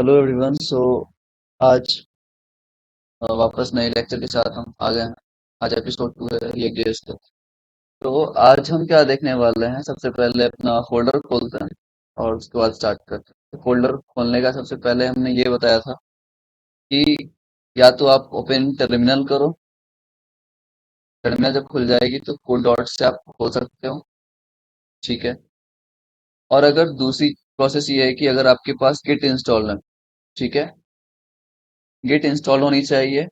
Hello everyone. आज वापस नए लेक्चर के साथ हम आ गए हैं। आज एपिसोड 2 है रिएक्ट जेएस का। तो आज हम क्या देखने वाले हैं, सबसे पहले अपना फोल्डर खोलते हैं और उसके बाद स्टार्ट करते हैं। तो फोल्डर खोलने का सबसे पहले हमने ये बताया था कि या तो आप ओपन टर्मिनल करो। टर्मिनल जब खुल जाएगी तो कोड डॉट से आप खोल सकते हो। ठीक है। और अगर दूसरी प्रोसेस ये है कि अगर आपके पास गिट इंस्टॉल है, ठीक है, गिट इंस्टॉल होनी चाहिए।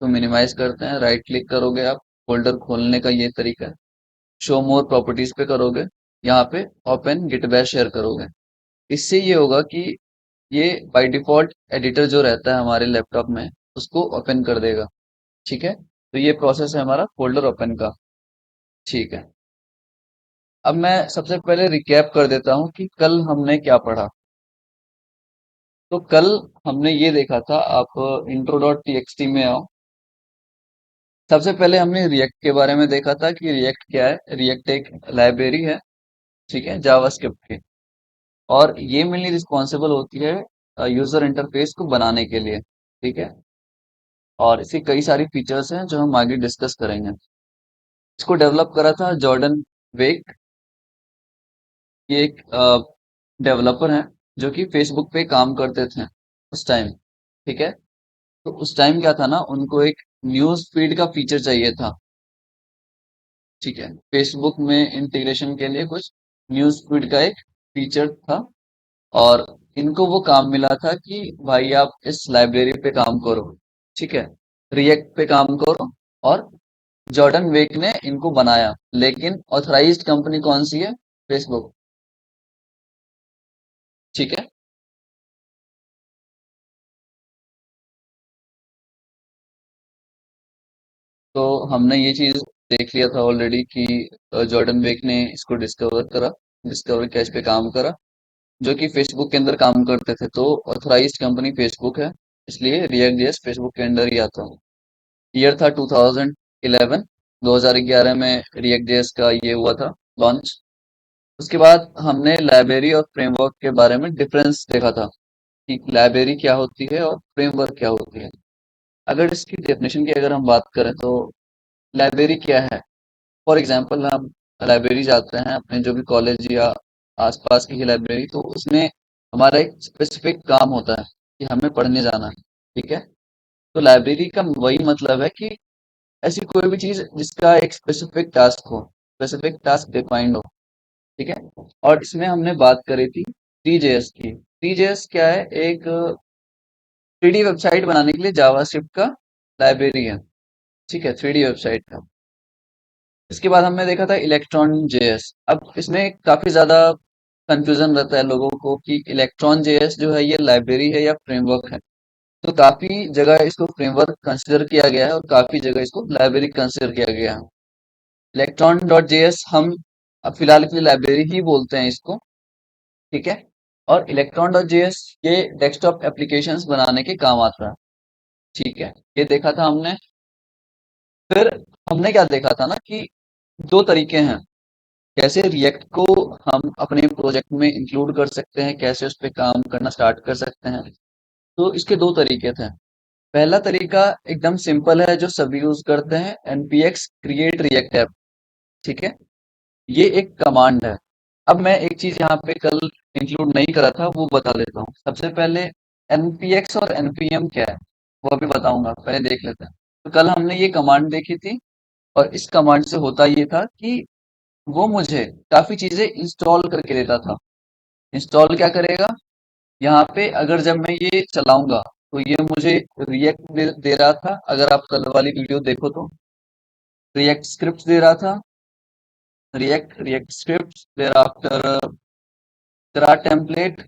तो मिनिमाइज करते हैं, राइट क्लिक करोगे आप। फोल्डर खोलने का ये तरीका है। शो मोर प्रॉपर्टीज पे करोगे, यहाँ पे ओपन गिट बैश शेयर करोगे। इससे ये होगा कि ये बाय डिफॉल्ट एडिटर जो रहता है हमारे लैपटॉप में उसको ओपन कर देगा। ठीक है। तो ये प्रोसेस है हमारा फोल्डर ओपन का। ठीक है। अब मैं सबसे पहले रिकैप कर देता हूँ कि कल हमने क्या पढ़ा। तो कल हमने ये देखा था, आप इंट्रो डॉट टीएक्सटी में आओ। सबसे पहले हमने रिएक्ट के बारे में देखा था कि रिएक्ट क्या है। रिएक्ट एक लाइब्रेरी है, ठीक है, जावास्क्रिप्ट की। और ये मेनली रिस्पॉन्सिबल होती है यूजर इंटरफेस को बनाने के लिए। ठीक है। और इसकी कई सारी फीचर्स हैं जो हम आगे डिस्कस करेंगे। इसको डेवलप करा था जॉर्डन वेक। ये एक डेवलपर हैं जो कि फेसबुक पे काम करते थे उस टाइम। ठीक है। तो उस टाइम क्या था ना, उनको एक न्यूज फीड का फीचर चाहिए था। ठीक है। फेसबुक में इंटीग्रेशन के लिए कुछ न्यूज फीड का एक फीचर था। और इनको वो काम मिला था कि भाई आप इस लाइब्रेरी पे काम करो। ठीक है। रिएक्ट पे काम करो। और जॉर्डन वेक ने इनको बनाया, लेकिन ऑथराइज्ड कंपनी कौन सी है? फेसबुक। ठीक है। तो हमने ये चीज देख लिया था ऑलरेडी कि जॉर्डन वेक ने इसको डिस्कवर करा, डिस्कवर किया, इस पे काम करा, जो कि फेसबुक के अंदर काम करते थे। तो ऑथराइज्ड कंपनी फेसबुक है, इसलिए रिएक्ट जेएस फेसबुक के अंदर ही आता है। ईयर था 2011। 2011 में रिएक्ट जेएस का ये हुआ था लॉन्च। उसके बाद हमने लाइब्रेरी और फ्रेमवर्क के बारे में डिफरेंस देखा था कि लाइब्रेरी क्या होती है और फ्रेमवर्क क्या होती है। अगर इसकी डेफिनेशन की अगर हम बात करें तो लाइब्रेरी क्या है। फॉर एग्जांपल हम लाइब्रेरी जाते हैं अपने जो भी कॉलेज या आसपास की ही लाइब्रेरी, तो उसमें हमारा एक स्पेसिफिक काम होता है कि हमें पढ़ने जाना है। ठीक है। तो लाइब्रेरी का वही मतलब है कि ऐसी कोई भी चीज जिसका एक स्पेसिफिक टास्क हो, स्पेसिफिक टास्क डिफाइंड हो। ठीक है। और इसमें हमने बात करी थी टीजेएस की। टीजेएस क्या है? एक 3D वेबसाइट बनाने के लिए जावास्क्रिप्ट का लाइब्रेरी है। ठीक है, 3D वेबसाइट का। इसके बाद हमने देखा था इलेक्ट्रॉन जेएस। अब इसमें काफी ज्यादा कंफ्यूजन रहता है लोगों को कि इलेक्ट्रॉन जेएस जो है ये लाइब्रेरी है या फ्रेमवर्क है। तो काफी जगह इसको फ्रेमवर्क कंसिडर किया गया है और काफी जगह इसको लाइब्रेरी कंसिडर किया गया है। इलेक्ट्रॉन डॉट जेएस हम अब फिलहाल के लिए लाइब्रेरी ही बोलते हैं इसको। ठीक है। और इलेक्ट्रॉन डॉट जेएस ये डेस्कटॉप एप्लीकेशंस बनाने के काम आता है। ठीक है। ये देखा था हमने। फिर हमने क्या देखा था ना कि दो तरीके हैं कैसे रिएक्ट को हम अपने प्रोजेक्ट में इंक्लूड कर सकते हैं, कैसे उस पर काम करना स्टार्ट कर सकते हैं। तो इसके दो तरीके थे। पहला तरीका एकदम सिंपल है जो सभी यूज करते हैं, npx क्रिएट रिएक्ट ऐप। ठीक है। ये एक कमांड है। अब मैं एक चीज यहाँ पे कल इंक्लूड नहीं करा था, वो बता देता हूँ। सबसे पहले npx और npm क्या है वो अभी बताऊंगा, पहले देख लेते हैं। तो कल हमने ये कमांड देखी थी। और इस कमांड से होता ये था कि वो मुझे काफी चीजें इंस्टॉल करके देता था। इंस्टॉल क्या करेगा? यहाँ पे अगर जब मैं ये चलाऊंगा तो ये मुझे रिएक्ट दे रहा था। अगर आप कल वाली वीडियो देखो तो रिएक्ट स्क्रिप्ट दे रहा था। रिएक्ट स्क्रिप्ट देर आफ्टर तेरा टेम्पलेट।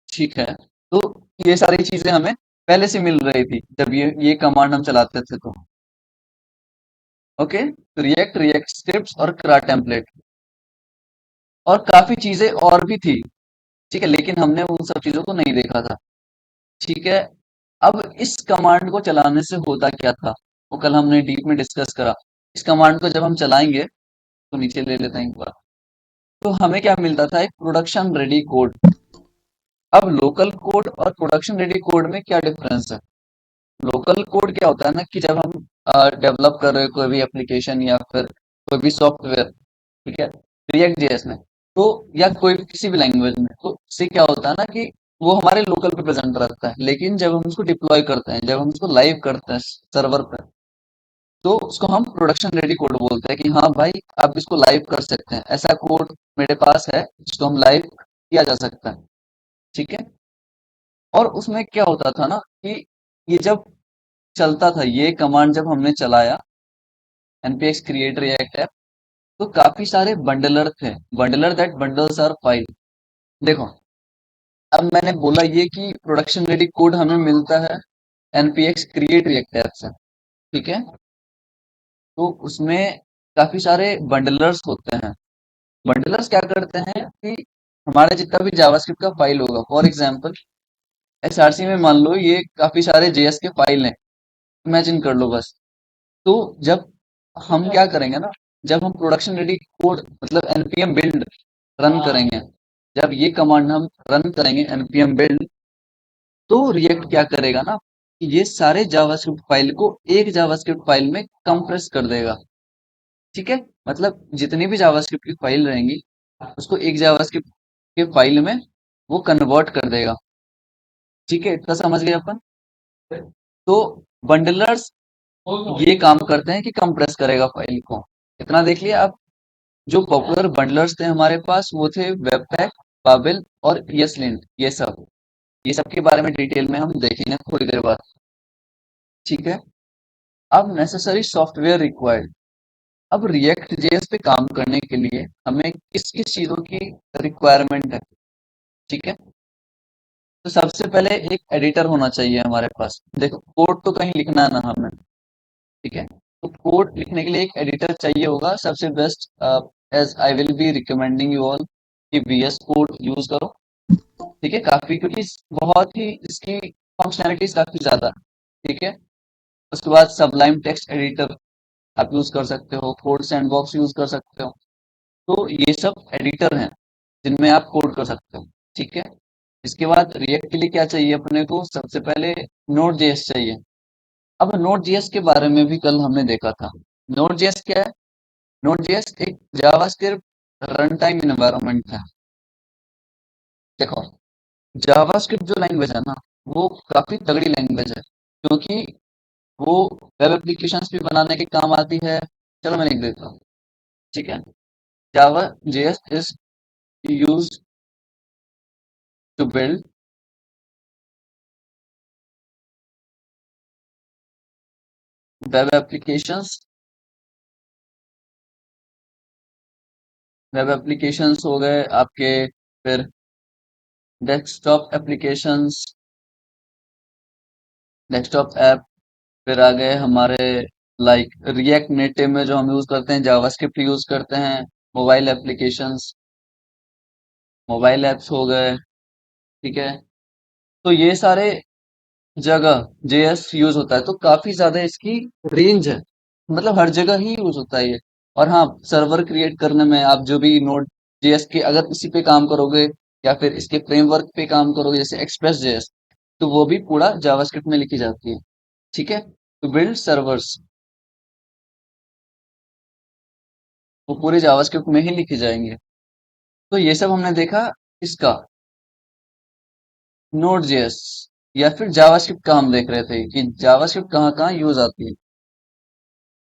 ठीक है। तो ये सारी चीजें हमें पहले से मिल रही थी जब ये कमांड हम चलाते थे तो। ओके। तो रिएक्ट रिएक्ट स्क्रिप्ट और करा टेम्पलेट और काफी चीजें और भी थी। ठीक है, लेकिन हमने उन सब चीजों को नहीं देखा था। ठीक है। अब इस कमांड को चलाने से होता क्या था वो कल हमने डीप में डिस्कस करा। इस कमांड को जब हम चलाएंगे तो नीचे ले लेते हैं एक बार। तो हमें क्या मिलता था, एक प्रोडक्शन रेडी कोड। अब लोकल कोड और प्रोडक्शन रेडी कोड में क्या डिफरेंस है? लोकल कोड क्या होता है ना, कि जब हम डेवलप कर रहे हो कोई भी एप्लीकेशन या फिर कोई भी सॉफ्टवेयर, ठीक है, रिएक्ट जेएस में, तो या कोई भी किसी भी लैंग्वेज में, तो इससे क्या होता है ना कि वो हमारे लोकल पे प्रेजेंट रहता है, लेकिन जब हम उसको डिप्लॉय करते हैं, जब हम उसको लाइव करते हैं सर्वर पे, तो उसको हम प्रोडक्शन रेडी कोड बोलते हैं कि हाँ भाई, आप इसको लाइव कर सकते हैं, ऐसा कोड मेरे पास है जिसको हम लाइव किया जा सकता है। ठीक है। और उसमें क्या होता था ना कि ये जब चलता था, ये कमांड जब हमने चलाया, npx create react app, तो काफी सारे बंडलर थे, bundler that bundles are file. देखो, अब मैंने बोला ये कि प्रोडक्शन रेडी कोड हमें मिलता है npx create react app से। ठीक है। तो उसमें काफी सारे बंडलर्स होते हैं। बंडलर्स क्या करते हैं कि हमारा जितना भी जावास्क्रिप्ट का फाइल होगा, फॉर एग्जांपल एसआरसी में मान लो ये काफी सारे जेएस के फाइल हैं, इमेजिन कर लो बस। तो जब हम क्या करेंगे ना, जब हम प्रोडक्शन रेडी कोड मतलब npm बिल्ड रन करेंगे, जब ये कमांड हम रन करेंगे npm बिल्ड, तो रिएक्ट क्या करेगा ना, कि ये सारे जावास्क्रिप्ट फाइल को एक जावास्क्रिप्ट फाइल में कंप्रेस कर देगा। ठीक है। मतलब जितनी भी जावास्क्रिप्ट की फाइल रहेंगी, उसको एक जावास्क्रिप्ट के फाइल में वो कन्वर्ट कर देगा। ठीक है, इतना समझ गए अपन। तो बंडलर्स ये काम करते हैं कि कंप्रेस करेगा फाइल को। इतना देख लिया आप। जो पॉपुलर बंडलर्स थे हमारे पास वो थे वेबपैक, बाबेल और यसलिंट, ये सब के बारे में डिटेल में हम देखेंगे थोड़ी देर बाद। ठीक है। अब नेसेसरी सॉफ्टवेयर रिक्वायर्ड। अब रिएक्ट जेएस पे काम करने के लिए हमें किस किस चीजों की रिक्वायरमेंट है? ठीक है। तो सबसे पहले एक एडिटर होना चाहिए हमारे पास। देखो, कोड तो कहीं लिखना है ना हमें। ठीक है। तो कोड लिखने के लिए एक एडिटर चाहिए होगा। सबसे best, as I will be recommending you all कि वीएस कोड यूज करो। ठीक है, काफी, क्योंकि बहुत ही इसकी फंक्शनैलिटीज काफी ज्यादा है। ठीक है। उसके बाद सबलाइम टेक्स्ट एडिटर आप यूज कर सकते हो, कोड सैंडबॉक्स यूज कर सकते हो। तो ये सब एडिटर हैं जिनमें आप कोड कर सकते हो। ठीक है। इसके बाद रिएक्ट के लिए क्या चाहिए अपने को? सबसे पहले नोड जेएस चाहिए। अब नोड जेएस के बारे में भी कल हमने देखा था। नोड जेएस क्या है? नोड जेएस एक जावास्क्रिप्ट रन टाइम इन्वायरमेंट है। देखो, जावास्क्रिप्ट जो लैंग्वेज है ना, वो काफी तगड़ी लैंग्वेज है, क्योंकि वो वेब एप्लीकेशंस भी बनाने के काम आती है। चलो मैं लिख देता हूँ। ठीक है। Java JS is used to build web applications. Web applications हो गए आपके, फिर डेस्कटॉप एप्लीकेशंस, डेस्कटॉप ऐप, फिर आ गए हमारे लाइक रिएक्ट नेटिव में जो हम यूज करते हैं जावास्क्रिप्ट यूज करते हैं, मोबाइल एप्लीकेशंस, मोबाइल ऐप्स हो गए। ठीक है। तो ये सारे जगह जेएस यूज होता है, तो काफी ज्यादा इसकी रेंज है, मतलब हर जगह ही यूज होता है ये। और हाँ, सर्वर क्रिएट करने में आप जो भी नोड जेएस के अगर इसी पे काम करोगे या फिर इसके फ्रेमवर्क पे काम करोगे जैसे एक्सप्रेस जेएस, तो वो भी पूरा जावास्क्रिप्ट में लिखी जाती है। ठीक है। तो बिल्ड सर्वर्स, वो पूरे जावास्क्रिप्ट में ही लिखे जाएंगे। तो ये सब हमने देखा इसका नोड जेएस या फिर जावास्क्रिप्ट का हम देख रहे थे कि जावास्क्रिप्ट कहाँ कहाँ यूज आती है।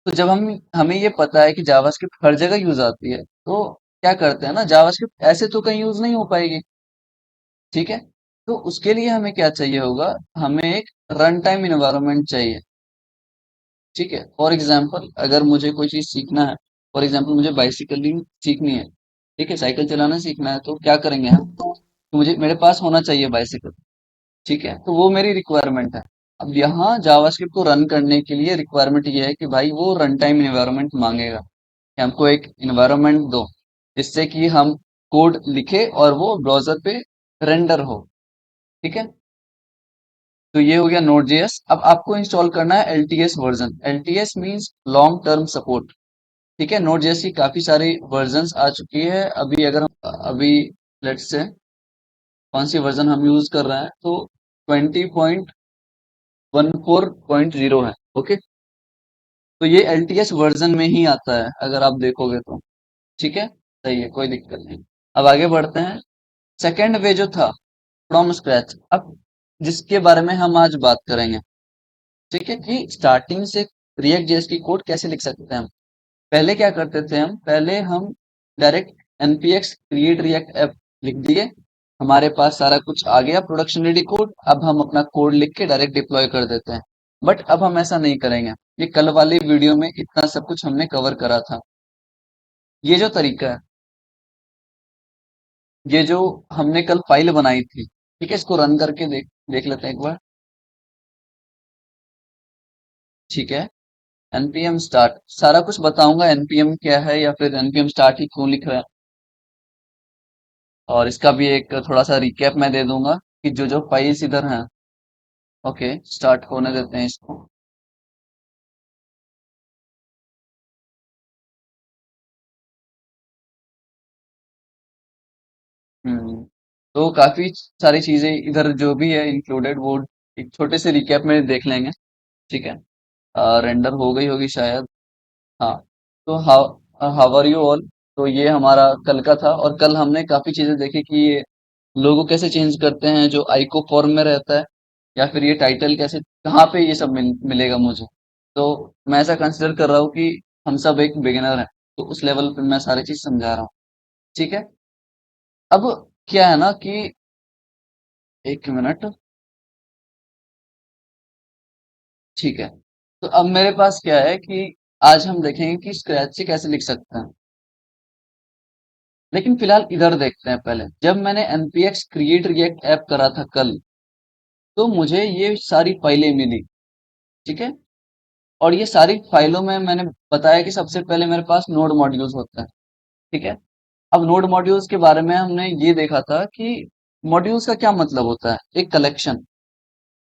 तो जब हम हमें ये पता है कि जावास्क्रिप्ट हर जगह यूज आती है, तो क्या करते हैं ना, जावास्क्रिप्ट ऐसे तो कहीं यूज नहीं हो पाएगी। ठीक है। तो उसके लिए हमें क्या चाहिए होगा? हमें एक रन टाइम इन्वायरमेंट चाहिए। ठीक है। फॉर एग्जाम्पल अगर मुझे कोई चीज सीखना है, फॉर एग्जाम्पल मुझे बाइसिकलिंग सीखनी है, ठीक है, साइकिल चलाना सीखना है, तो क्या करेंगे हम? तो मुझे मेरे पास होना चाहिए बाइसिकल। ठीक है, तो वो मेरी रिक्वायरमेंट है। अब यहाँ जावास्क्रिप्ट को रन करने के लिए रिक्वायरमेंट ये है कि भाई वो रन टाइम इन्वायरमेंट मांगेगा कि हमको एक इन्वायरमेंट दो जिससे कि हम कोड लिखे और वो ब्राउजर पे रेंडर हो। ठीक है। तो ये हो गया नोड जेएस। अब आपको इंस्टॉल करना है LTS version. LTS means long term support. ठीक है, नोड जेएस की काफी सारी वर्जन्स आ चुकी है। अभी अगर हम अभी लेट्स से कौन सी वर्जन हम यूज कर रहे हैं, तो 20.14.0 है। ओके, तो ये एलटीएस वर्जन में ही आता है अगर आप देखोगे तो। ठीक है, सही है, कोई दिक्कत नहीं। अब आगे बढ़ते हैं। सेकेंड वे जो था फ्रॉम स्क्रैच, अब जिसके बारे में हम आज बात करेंगे। ठीक है, कि स्टार्टिंग से रिएक्ट जेएस की कोड कैसे लिख सकते हैं हम। पहले क्या करते थे हम, पहले हम direct npx create react app लिख दिए, हमारे पास सारा कुछ आ गया प्रोडक्शन रेडी कोड। अब हम अपना कोड लिख के डायरेक्ट डिप्लॉय कर देते हैं। बट अब हम ऐसा नहीं करेंगे। ये कल वाली वीडियो में इतना सब कुछ हमने कवर करा था। ये जो तरीका है, ये जो हमने कल फाइल बनाई थी, ठीक है, इसको रन करके देख देख लेते हैं एक बार। ठीक है, npm स्टार्ट, सारा कुछ बताऊंगा npm क्या है या फिर npm स्टार्ट ही क्यों लिख रहा है, और इसका भी एक थोड़ा सा रिकैप मैं दे दूंगा कि जो जो फाइल्स इधर हैं। ओके, स्टार्ट होने देते हैं इसको। हम्म, तो काफी सारी चीजें इधर जो भी है इंक्लूडेड, वो एक छोटे से रिकैप में देख लेंगे। ठीक है, रेंडर हो गई होगी शायद। हाँ, तो हाउ आर यू ऑल। तो ये हमारा कल का था, और कल हमने काफी चीजें देखी कि ये लोगो कैसे चेंज करते हैं जो आइको फॉर्म में रहता है, या फिर ये टाइटल कैसे, कहाँ पे ये सब मिलेगा मुझे। तो मैं ऐसा कंसिडर कर रहा हूँ कि हम सब एक बिगिनर हैं, तो उस लेवल पे मैं सारी चीज समझा रहा हूँ। ठीक है, अब क्या है ना कि, एक मिनट। ठीक है, तो अब मेरे पास क्या है कि आज हम देखेंगे कि स्क्रैच से कैसे लिख सकते हैं। लेकिन फिलहाल इधर देखते हैं पहले। जब मैंने npx क्रिएट रिएक्ट ऐप करा था कल, तो मुझे ये सारी फाइलें मिली। ठीक है, और ये सारी फाइलों में मैंने बताया कि सबसे पहले मेरे पास नोड मॉड्यूल्स होते हैं। ठीक है, अब नोड मॉड्यूल्स के बारे में हमने ये देखा था कि मॉड्यूल्स का क्या मतलब होता है, एक कलेक्शन।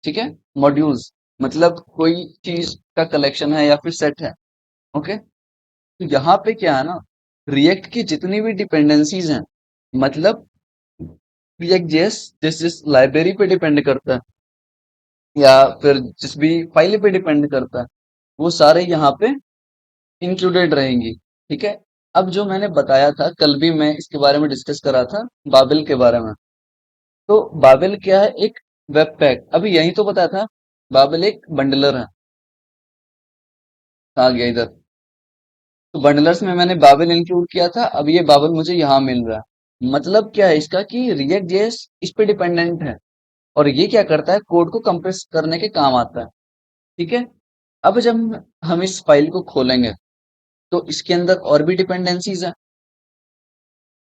ठीक है, मॉड्यूल्स मतलब कोई चीज का कलेक्शन है या फिर सेट है। ओके, तो यहाँ पे क्या है ना, रिएक्ट की जितनी भी डिपेंडेंसीज हैं, मतलब रिएक्ट जेएस जिस जिस लाइब्रेरी पे डिपेंड करता है या फिर जिस भी फाइल पे डिपेंड करता है, वो सारे यहाँ पे इंक्लूडेड रहेंगी। ठीक है, अब जो मैंने बताया था कल भी, मैं इसके बारे में डिस्कस करा था, बाबेल के बारे में। तो बाबेल क्या है, एक वेब पैक, अभी यही तो बताया था। बाबेल एक बंडलर है। कहाँ गया इधर, तो बंडलर्स में मैंने बाबेल इंक्लूड किया था, अब ये बाबेल मुझे यहाँ मिल रहा है। मतलब क्या है इसका, कि रिएक्ट जेएस इस पे डिपेंडेंट है, और ये क्या करता है, कोड को कंप्रेस करने के काम आता है। ठीक है, अब जब हम इस फाइल को खोलेंगे, तो इसके अंदर और भी डिपेंडेंसीज है।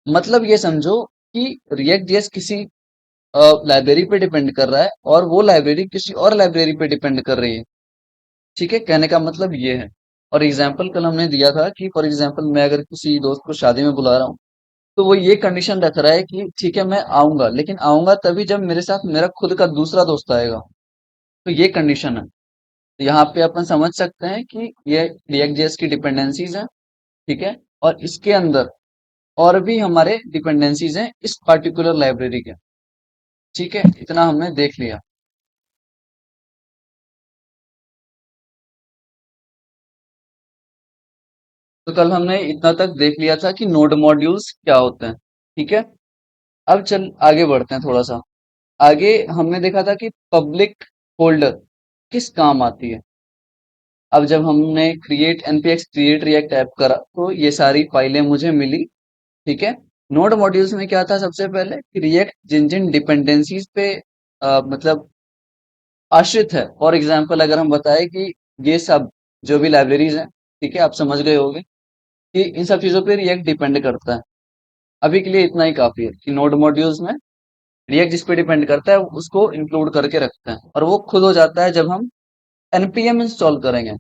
मतलब ये समझो कि रिएक्ट जेएस किसी लाइब्रेरी पे डिपेंड कर रहा है, और वो लाइब्रेरी किसी और लाइब्रेरी पे डिपेंड कर रही है। ठीक है, कहने का मतलब ये है। और एग्जाम्पल कल हमने दिया था कि फॉर एग्जाम्पल मैं अगर किसी दोस्त को शादी में बुला रहा हूँ, तो वो ये कंडीशन रख रहा है कि ठीक है मैं आऊंगा, लेकिन आऊंगा तभी जब मेरे साथ मेरा खुद का दूसरा दोस्त आएगा। तो ये कंडीशन है। तो यहाँ पे अपन समझ सकते हैं कि ये रिएक्ट जेएस की डिपेंडेंसीज हैं। ठीक है, और इसके अंदर और भी हमारे डिपेंडेंसीज हैं इस पर्टिकुलर लाइब्रेरी के। ठीक है, इतना हमने देख लिया। तो कल हमने इतना तक देख लिया था कि नोड मॉड्यूल्स क्या होते हैं। ठीक है, अब चल आगे बढ़ते हैं थोड़ा सा। आगे हमने देखा था कि पब्लिक फोल्डर किस काम आती है। अब जब हमने create npx create react app करा, तो ये सारी फाइलें मुझे मिली। ठीक है, नोड मॉड्यूल्स में क्या था, सबसे पहले कि रिएक्ट जिन जिन डिपेंडेंसीज पे मतलब आश्रित है। फॉर एग्जाम्पल अगर हम बताएं कि ये सब जो भी लाइब्रेरीज हैं, ठीक है, आप समझ गए होंगे कि इन सब चीजों पे रिएक्ट डिपेंड करता है। अभी के लिए इतना ही काफी है कि नोड मॉड्यूल्स में रिएक्ट जिस पे डिपेंड करता है उसको इंक्लूड करके रखते हैं, और वो खुद हो जाता है जब हम npm इंस्टॉल करेंगे।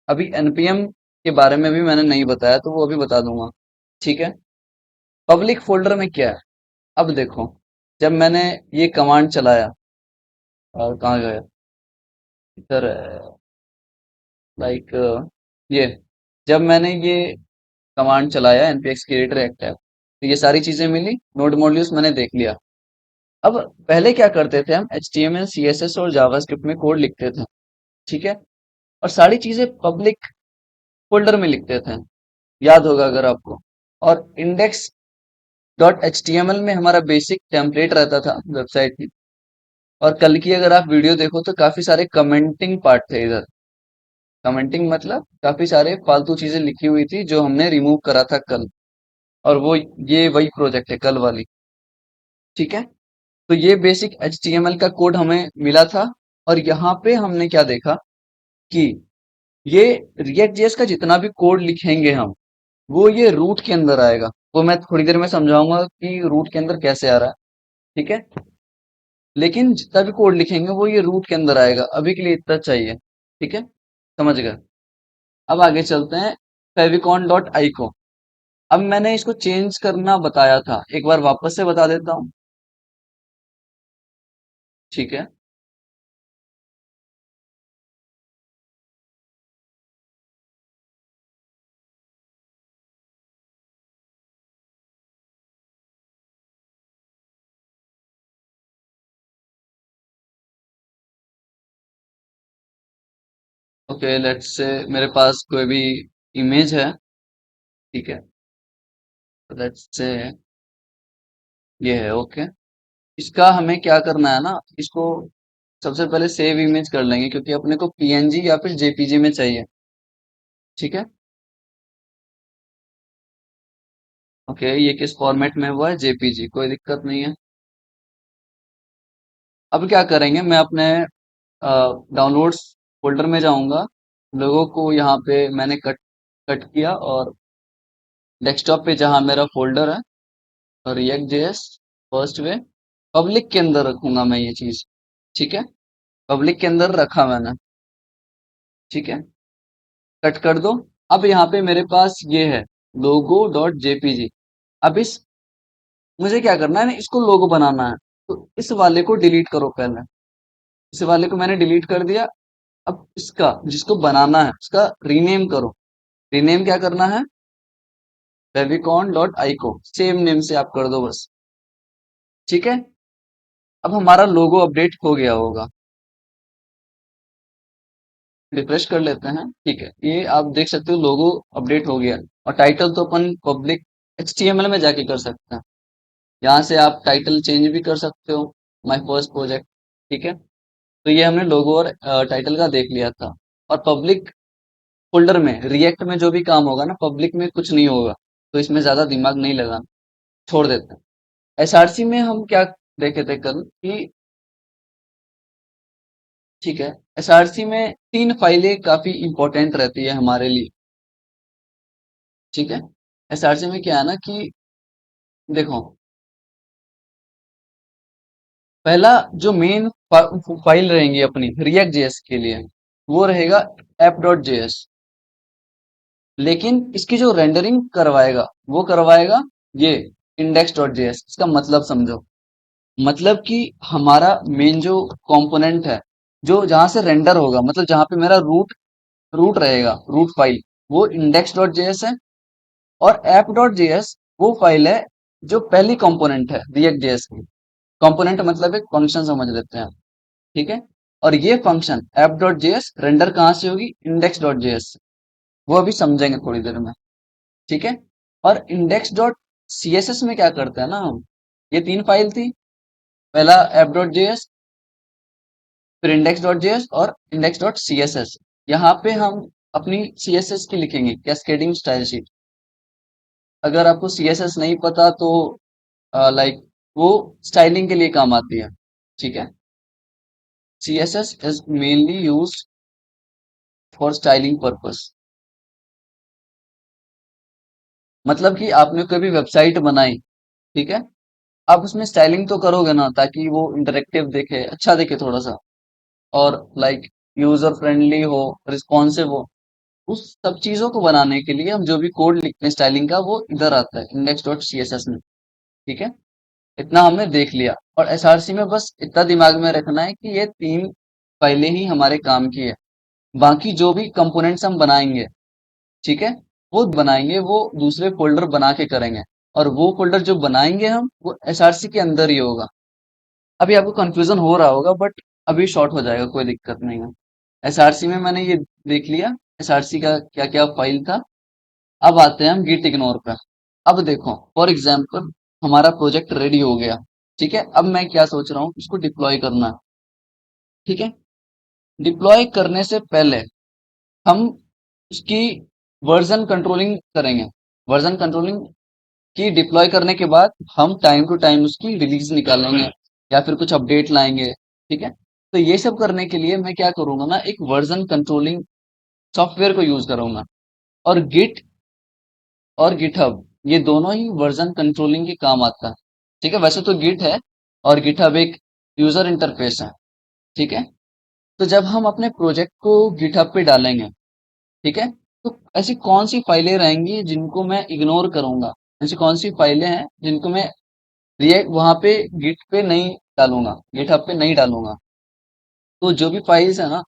अभी npm के बारे में भी मैंने नहीं बताया, तो वो अभी बता दूंगा। ठीक है, पब्लिक फोल्डर में क्या है, अब देखो। जब मैंने ये कमांड चलाया, और कहाँ गया, इधर, लाइक ये, जब मैंने ये कमांड चलाया, npx create react app, तो ये सारी चीजें मिली, नोड मॉड्यूल्स मैंने देख लिया। अब पहले क्या करते थे, हम HTML CSS और जावास्क्रिप्ट में कोड लिखते थे, ठीक है, और सारी चीजें पब्लिक फोल्डर में लिखते थे, याद होगा अगर आपको। और इंडेक्स डॉट एच में हमारा बेसिक टेम्पलेट रहता था वेबसाइट की। और कल की अगर आप वीडियो देखो तो काफी सारे कमेंटिंग पार्ट थे इधर। कमेंटिंग मतलब काफी सारे फालतू चीजें लिखी हुई थी जो हमने रिमूव करा था कल। और वो ये वही प्रोजेक्ट है कल वाली, ठीक है। तो ये बेसिक HTML का कोड हमें मिला था। और यहाँ पे हमने क्या देखा कि ये React.js का जितना भी कोड लिखेंगे हम, वो ये रूट के अंदर आएगा। वो मैं थोड़ी देर में समझाऊंगा कि रूट के अंदर कैसे आ रहा है, ठीक है। लेकिन जितना भी कोड लिखेंगे वो ये रूट के अंदर आएगा, अभी के लिए इतना चाहिए, ठीक है, समझ गए। अब आगे चलते हैं फेविकॉन डॉट आई को। अब मैंने इसको चेंज करना बताया था, एक बार वापस से बता देता हूँ, ठीक है। ओके, लेट्स से मेरे पास कोई भी इमेज है, ठीक है, लेट्स से ये है, ओके। इसका हमें क्या करना है ना, इसको सबसे पहले सेव इमेज कर लेंगे क्योंकि अपने को PNG या फिर JPG में चाहिए, ठीक है। ओके, ये किस फॉर्मेट में हुआ है, JPG, कोई दिक्कत नहीं है। अब क्या करेंगे, मैं अपने डाउनलोड्स फोल्डर में जाऊंगा, लोगों को यहाँ पे मैंने कट कट किया, और डेस्कटॉप पे जहाँ मेरा फोल्डर है React.js फर्स्ट वे, पब्लिक के अंदर रखूंगा मैं ये चीज, ठीक है। पब्लिक के अंदर रखा मैंने, ठीक है, कट कर दो। अब यहाँ पे मेरे पास ये है लोगो डॉट जेपीजी। अब इस मुझे क्या करना है ना, इसको लोगो बनाना है, तो इस वाले को डिलीट करो पहले। इस वाले को मैंने डिलीट कर दिया। अब इसका जिसको बनाना है उसका रीनेम करो। रीनेम क्या करना है, फेविकॉन डॉट आइको, सेम नेम से आप कर दो बस, ठीक है। अब हमारा लोगो अपडेट हो गया होगा, रिफ्रेश कर लेते हैं, ठीक है, ये आप देख सकते हो लोगो अपडेट हो गया। और टाइटल तो अपन पब्लिक HTML में जाके कर सकते हैं, यहाँ से आप टाइटल चेंज भी कर सकते हो, माय फर्स्ट प्रोजेक्ट, ठीक है। तो ये हमने लोगो और टाइटल का देख लिया था। और पब्लिक फोल्डर में रिएक्ट में जो भी काम होगा ना, पब्लिक में कुछ नहीं होगा, तो इसमें ज्यादा दिमाग नहीं लगाना, छोड़ देते हैं। SRC में हम क्या देखे थे कल कि, ठीक है, SRC में 3 फाइलें काफी इंपॉर्टेंट रहती है हमारे लिए, ठीक है। SRC में क्या है ना कि देखो, पहला जो मेन फाइल रहेंगी अपनी React.js के लिए, वो रहेगा app.js। लेकिन इसकी जो रेंडरिंग करवाएगा वो करवाएगा ये index.js। इसका मतलब समझो, मतलब कि हमारा मेन जो कंपोनेंट है, जो जहां से रेंडर होगा, मतलब जहां पे मेरा रूट रूट रहेगा, रूट फाइल, वो index.js है। और app.js वो फाइल है जो पहली कंपोनेंट है React.js की। कंपोनेंट मतलब एक फंक्शन समझ लेते हैं, ठीक है। और ये फंक्शन app.js रेंडर कहाँ से होगी, index.js से। वो अभी समझेंगे थोड़ी देर में, ठीक है। और index.css में क्या करते हैं ना हम, ये 3 फाइल थी, पहला app.js, फिर index.js और index.css। यहाँ पे हम अपनी CSS की लिखेंगे, कैस्केडिंग स्टाइल शीट। अगर आपको CSS नहीं पता तो लाइक वो स्टाइलिंग के लिए काम आती है, ठीक है। CSS is mainly used for styling purpose। मतलब कि आपने कोई भी वेबसाइट बनाई, ठीक है, आप उसमें स्टाइलिंग तो करोगे ना, ताकि वो इंटरेक्टिव दिखे, अच्छा दिखे थोड़ा सा, और लाइक यूजर फ्रेंडली हो, रिस्पॉन्सिव हो। उस सब चीजों को बनाने के लिए हम जो भी कोड लिखते हैं स्टाइलिंग का, वो इधर आता है index.css में, ठीक है। इतना हमने देख लिया। और SRC में बस इतना दिमाग में रखना है कि ये 3 फाइलें ही हमारे काम की है। बाकी जो भी कंपोनेंट्स हम बनाएंगे, ठीक है, वो बनाएंगे, वो दूसरे फोल्डर बना के करेंगे। और वो फोल्डर जो बनाएंगे हम, वो एसआरसी के अंदर ही होगा। अभी आपको कंफ्यूजन हो रहा होगा, बट अभी शॉर्ट हो जाएगा, कोई दिक्कत नहीं है। एसआरसी में मैंने ये देख लिया, एसआरसी का क्या क्या फाइल था। अब आते हैं हम गिट इग्नोर पे। अब देखो, फॉर एग्जाम्पल हमारा प्रोजेक्ट रेडी हो गया। ठीक है, अब मैं क्या सोच रहा हूँ, इसको डिप्लॉय करना है। ठीक है, डिप्लॉय करने से पहले हम उसकी वर्जन कंट्रोलिंग करेंगे। वर्जन कंट्रोलिंग की डिप्लॉय करने के बाद हम टाइम टू टाइम उसकी रिलीज निकालेंगे या फिर कुछ अपडेट लाएंगे। ठीक है, तो ये सब करने के लिए मैं क्या करूंगा ना, एक वर्जन कंट्रोलिंग सॉफ्टवेयर को यूज करूंगा। और गिट और गिटहब, ये दोनों ही वर्जन कंट्रोलिंग के काम आता है। ठीक है, वैसे तो गिट है और गिटहब एक यूजर इंटरफेस है। ठीक है, तो जब हम अपने प्रोजेक्ट को गिटहब पे डालेंगे, ठीक है, तो ऐसी कौन सी फाइलें रहेंगी जिनको मैं इग्नोर करूंगा, ऐसी कौन सी फाइलें हैं जिनको मैं रिएक्ट वहां पे गिट पे नहीं डालूंगा, गिटहब पे नहीं डालूंगा। तो जो भी फाइल्स है ना,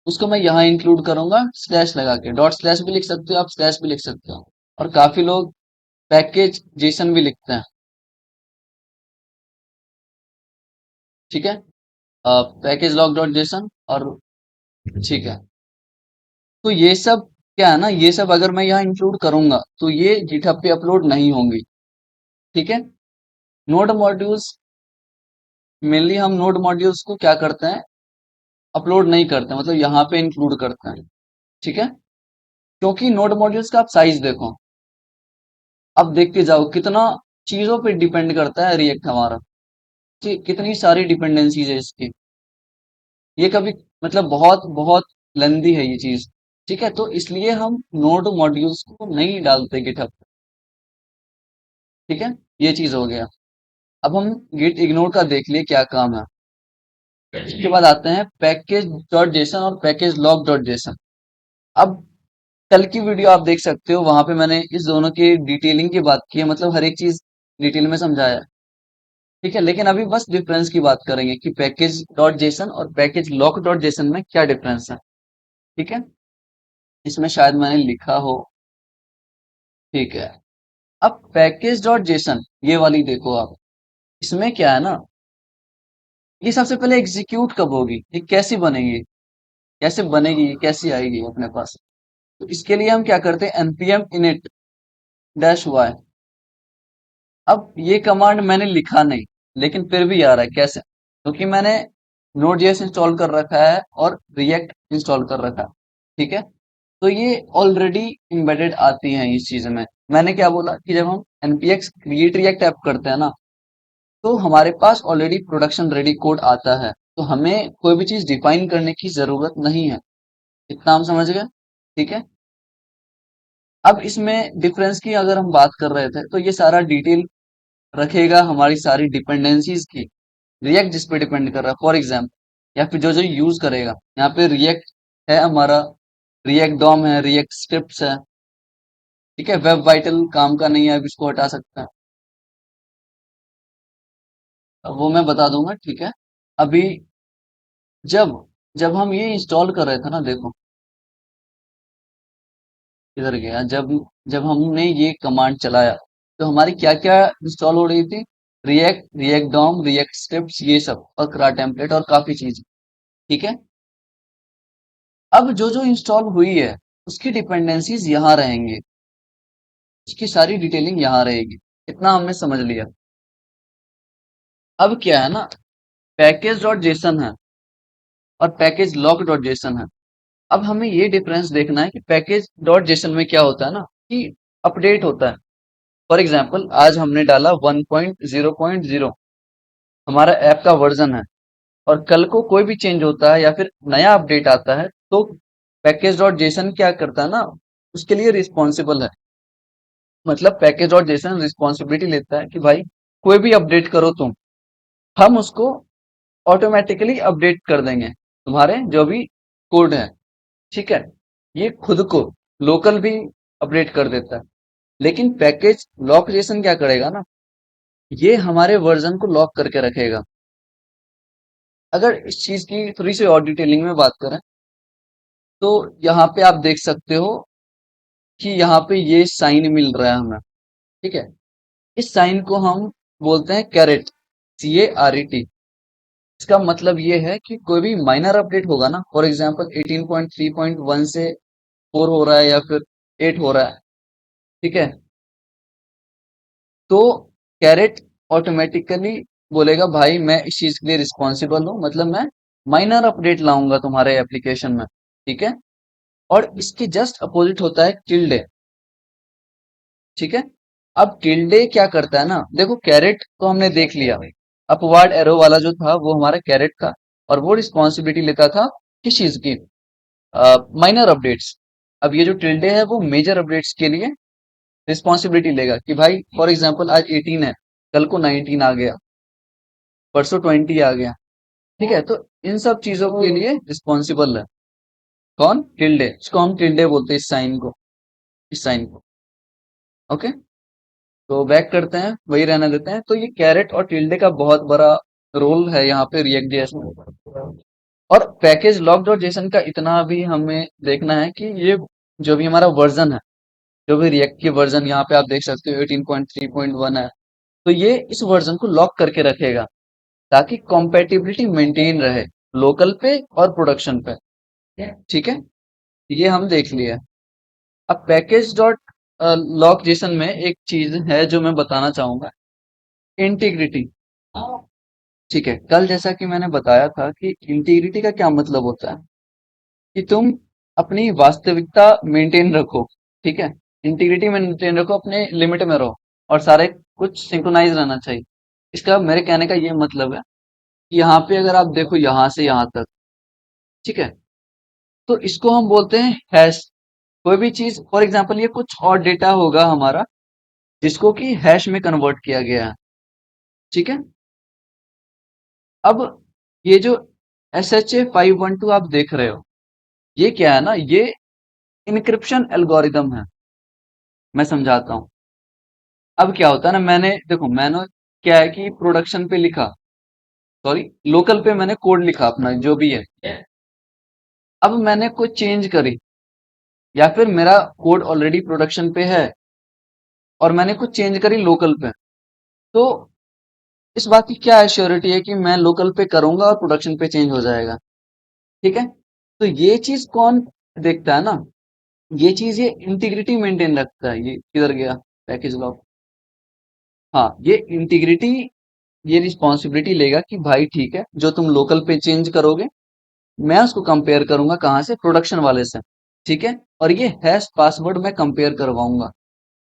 उसको मैं यहाँ इंक्लूड करूंगा स्लैश लगा के। डॉट स्लैश भी लिख सकते हो आप, स्लैश भी लिख सकते हो। और काफी लोग पैकेज जेसन भी लिखते हैं। ठीक है, पैकेज लॉग डॉट जेसन। और ठीक है, तो ये सब क्या है ना, ये सब अगर मैं यहाँ इंक्लूड करूंगा तो ये गिटहब पे अपलोड नहीं होंगी। ठीक है, नोड मॉड्यूल्स, मेनली हम नोड मॉड्यूल्स को क्या करते हैं, अपलोड नहीं करते, मतलब यहाँ पे इंक्लूड करते हैं। ठीक है, क्योंकि नोड मॉड्यूल्स का आप साइज देखो, अब देखते जाओ कितना चीजों पे डिपेंड करता है रिएक्ट हमारा। कितनी सारी डिपेंडेंसीज है इसकी। ये कभी मतलब बहुत बहुत लेंदी है ये चीज। ठीक है, तो इसलिए हम नोड मॉड्यूल्स को नहीं डालते गिटहब। ठीक है, ये चीज हो गया। अब हम गिट इग्नोर का देख लिए क्या काम है। इसके बाद आते हैं पैकेज डॉट जेसन और पैकेज लॉग डॉट जेसन। अब कल की वीडियो आप देख सकते हो, वहां पे मैंने इस दोनों की डिटेलिंग की बात की है, मतलब हर एक चीज डिटेल में समझाया है। ठीक है, लेकिन अभी बस डिफरेंस की बात करेंगे कि पैकेज डॉट जेसन और पैकेज लॉक डॉट जेसन में क्या डिफरेंस है। ठीक है, इसमें शायद मैंने लिखा हो। ठीक है, अब पैकेज डॉट जेसन ये वाली देखो आप, इसमें क्या है ना, ये सबसे पहले एग्जीक्यूट कब होगी, ये कैसी बनेगी, कैसे बनेगी, ये कैसी आएगी अपने पास। तो इसके लिए हम क्या करते हैं, npm init डैश वाई। अब ये कमांड मैंने लिखा नहीं, लेकिन फिर भी आ रहा है कैसे, क्योंकि मैंने Node.js इंस्टॉल कर रखा है और React इंस्टॉल कर रखा है। ठीक है, तो ये ऑलरेडी एम्बेडेड आती हैं इस चीज में। मैंने क्या बोला कि जब हम npx create react ऐप करते हैं ना, तो हमारे पास ऑलरेडी प्रोडक्शन रेडी कोड आता है, तो हमें कोई भी चीज डिफाइन करने की जरूरत नहीं है। इतना हम समझ गए। ठीक है, अब इसमें डिफरेंस की अगर हम बात कर रहे थे, तो ये सारा डिटेल रखेगा हमारी सारी डिपेंडेंसीज की। रिएक्ट जिस पे डिपेंड कर रहा है, फॉर एग्जाम्पल, या फिर जो जो यूज करेगा, यहाँ पे रिएक्ट है हमारा, रिएक्ट डॉम है, रिएक्ट स्क्रिप्ट्स है। ठीक है, वेब वाइटल काम का नहीं है, अब इसको हटा सकते हैं। अब वो मैं बता दूंगा। ठीक है, अभी जब जब हम ये इंस्टॉल कर रहे थे ना, देखो इधर गया, जब जब हमने ये कमांड चलाया, तो हमारी क्या क्या इंस्टॉल हो रही थी, react, react DOM, react scripts, ये सब, और करा टेम्पलेट और काफी चीज। ठीक है, अब जो जो इंस्टॉल हुई है उसकी डिपेंडेंसीज यहाँ रहेंगी, उसकी सारी डिटेलिंग यहाँ रहेगी। इतना हमने समझ लिया। अब क्या है ना, पैकेज डॉट जेसन है और पैकेज लॉक डॉट जेसन है। अब हमें ये डिफरेंस देखना है कि पैकेज डॉट जेसन में क्या होता है ना, कि अपडेट होता है। फॉर एग्जाम्पल आज हमने डाला 1.0.0, हमारा ऐप का वर्जन है, और कल को कोई भी चेंज होता है या फिर नया अपडेट आता है, तो पैकेज डॉट जेसन क्या करता है ना, उसके लिए रिस्पॉन्सिबल है। मतलब पैकेज डॉट जेसन रिस्पॉन्सिबिलिटी लेता है कि भाई कोई भी अपडेट करो तुम, हम उसको ऑटोमेटिकली अपडेट कर देंगे तुम्हारे जो भी कोड है। ठीक है, ये खुद को लोकल भी अपडेट कर देता है। लेकिन पैकेज लॉक जेसन क्या करेगा ना, ये हमारे वर्जन को लॉक करके रखेगा। अगर इस चीज की थोड़ी सी और डिटेलिंग में बात करें, तो यहाँ पे आप देख सकते हो कि यहाँ पे ये साइन मिल रहा है हमें। ठीक है, इस साइन को हम बोलते हैं कैरेट, CARET। इसका मतलब ये है कि कोई भी माइनर अपडेट होगा ना, फॉर एग्जांपल 18.3.1 से 4 हो रहा है या फिर 8 हो रहा है। ठीक है, तो कैरेट ऑटोमेटिकली बोलेगा भाई मैं इस चीज के लिए रिस्पॉन्सिबल हूँ, मतलब मैं माइनर अपडेट लाऊंगा तुम्हारे एप्लीकेशन में। ठीक है, और इसके जस्ट अपोजिट होता है टिल्डे। ठीक है, अब टिल्डे क्या करता है ना, देखो कैरेट तो हमने देख लिया, अपवर्ड एरो वाला जो था वो हमारा कैरेट था, और वो रिस्पॉन्सिबिलिटी लेता था किस चीज की, माइनर अपडेट्स। अब ये जो टिल्डे है वो मेजर अपडेट्स के लिए रिस्पॉन्सिबिलिटी लेगा कि भाई फॉर एग्जांपल आज 18 है, कल को 19 आ गया, परसों 20 आ गया। ठीक है, तो इन सब चीजों के लिए रिस्पॉन्सिबल है कौन, टिल्डे। इसको हम टिल्डे बोलते हैं, इस साइन को, इस साइन को। ओके, तो बैक करते हैं, वही रहने देते हैं। तो ये कैरेट और टिल्डे का बहुत बड़ा रोल है यहाँ पे रिएक्ट जेएस में। और पैकेज लॉक डॉट जेसन का इतना भी हमें देखना है कि ये जो भी हमारा वर्जन है, जो भी रिएक्ट की वर्जन यहाँ पे आप देख सकते हो 18.3.1 है, तो ये इस वर्जन को लॉक करके रखेगा ताकि कॉम्पेटिबिलिटी मेंटेन रहे लोकल पे और प्रोडक्शन पे। ठीक है, ये हम देख लिए। अब पैकेज डॉट लॉक जेसन में एक चीज है जो मैं बताना चाहूंगा, इंटीग्रिटी। ठीक है, कल जैसा कि मैंने बताया था कि इंटीग्रिटी का क्या मतलब होता है, कि तुम अपनी वास्तविकता मेंटेन रखो। ठीक है, इंटीग्रिटी मेंटेन रखो, अपने लिमिट में रहो, और सारे कुछ सिंक्रोनाइज रहना चाहिए। इसका मेरे कहने का ये मतलब है कि यहाँ पे अगर आप देखो यहाँ से यहाँ तक, ठीक है, तो इसको हम बोलते हैं हैश। कोई भी चीज फॉर एग्जांपल ये कुछ और डेटा होगा हमारा जिसको कि हैश में कन्वर्ट किया गया है। ठीक है, अब ये जो SHA-512 आप देख रहे हो, ये क्या है ना, ये इनक्रिप्शन एल्गोरिदम है। मैं समझाता हूँ। अब क्या होता है ना, मैंने देखो, मैंने क्या है कि प्रोडक्शन पे लिखा, सॉरी लोकल पे मैंने कोड लिखा अपना जो भी है, अब मैंने कोई चेंज करी, या फिर मेरा कोड ऑलरेडी प्रोडक्शन पे है और मैंने कुछ चेंज करी लोकल पे, तो इस बात की क्या एश्योरिटी है कि मैं लोकल पे करूंगा और प्रोडक्शन पे चेंज हो जाएगा। ठीक है, तो ये चीज कौन देखता है ना, ये चीज ये इंटीग्रिटी मेंटेन रखता है। ये किधर गया पैकेज लॉक, हाँ, ये इंटीग्रिटी ये रिस्पॉन्सिबिलिटी लेगा कि भाई ठीक है, जो तुम लोकल पे चेंज करोगे मैं उसको कंपेयर करूंगा कहाँ से, प्रोडक्शन वाले से। ठीक है, और ये हैश पासवर्ड मैं कंपेयर करवाऊंगा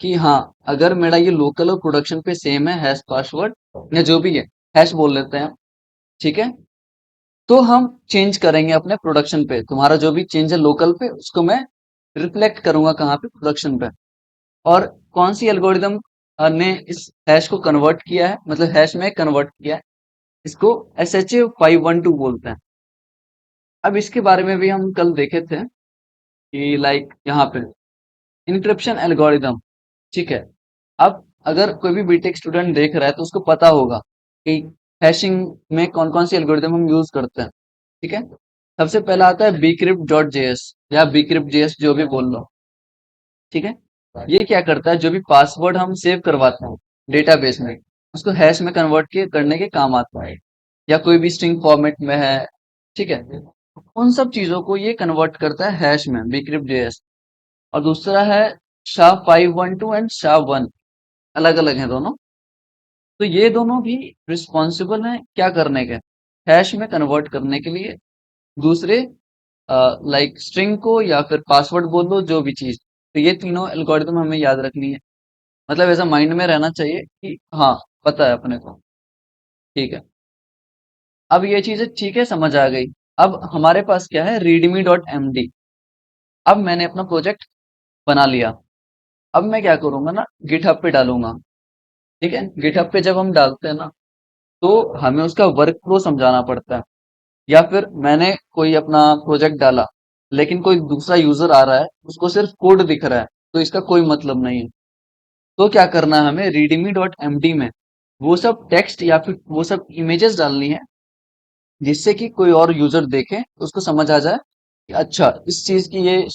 कि हाँ, अगर मेरा ये लोकल और प्रोडक्शन पे सेम है हैश पासवर्ड या जो भी है, हैश बोल लेते हैं। ठीक है, तो हम चेंज करेंगे अपने प्रोडक्शन पे, तुम्हारा जो भी चेंज है लोकल पे उसको मैं रिफ्लेक्ट करूंगा कहाँ पे, प्रोडक्शन पे। और कौन सी एल्गोरिदम ने इस हैश को कन्वर्ट किया है, मतलब हैश में कन्वर्ट किया है, इसको SHA-512 बोलते हैं। अब इसके बारे में भी हम कल देखे थे कि लाइक यहाँ पे इनक्रिप्शन एल्गोरिदम। ठीक है, अब अगर कोई भी बीटेक स्टूडेंट देख रहा है तो उसको पता होगा कि हैशिंग में कौन कौन सी एल्गोरिदम हम यूज करते हैं। ठीक है, सबसे पहला आता है bcrypt.js या bcrypt.js जो भी बोल लो। ठीक है, ये क्या करता है, जो भी पासवर्ड हम सेव करवाते हैं डेटाबेस में उसको हैश में कन्वर्ट के करने के काम आता है, या कोई भी स्ट्रिंग फॉर्मेट में है। ठीक है, उन सब चीजों को ये कन्वर्ट करता है हैश में, bcrypt.js। और दूसरा है SHA-512 एंड SHA-1, अलग अलग हैं दोनों। तो ये दोनों भी रिस्पॉन्सिबल हैं क्या करने के, हैश में कन्वर्ट करने के लिए दूसरे लाइक स्ट्रिंग को या फिर पासवर्ड बोल दो जो भी चीज। तो ये तीनों एल्गोरिदम हमें याद रखनी है, मतलब ऐसा माइंड में रहना चाहिए कि हाँ, पता है अपने को। ठीक है, अब ये चीजें ठीक है, समझ आ गई। अब हमारे पास क्या है, readme.md। अब मैंने अपना प्रोजेक्ट बना लिया, अब मैं क्या करूंगा ना, गिटहब पे डालूंगा। ठीक है, गिटहब पे जब हम डालते हैं ना, तो हमें उसका वर्क फ्लो समझाना पड़ता है। या फिर मैंने कोई अपना प्रोजेक्ट डाला लेकिन कोई दूसरा यूजर आ रहा है उसको सिर्फ कोड दिख रहा है, तो इसका कोई मतलब नहीं है। तो क्या करना है, हमें readme.md में वो सब टेक्स्ट या फिर वो सब इमेजेस डालनी है, जिससे कि कोई और यूजर देखे तो उसको समझ आ जाए कि अच्छा इस चीज की ये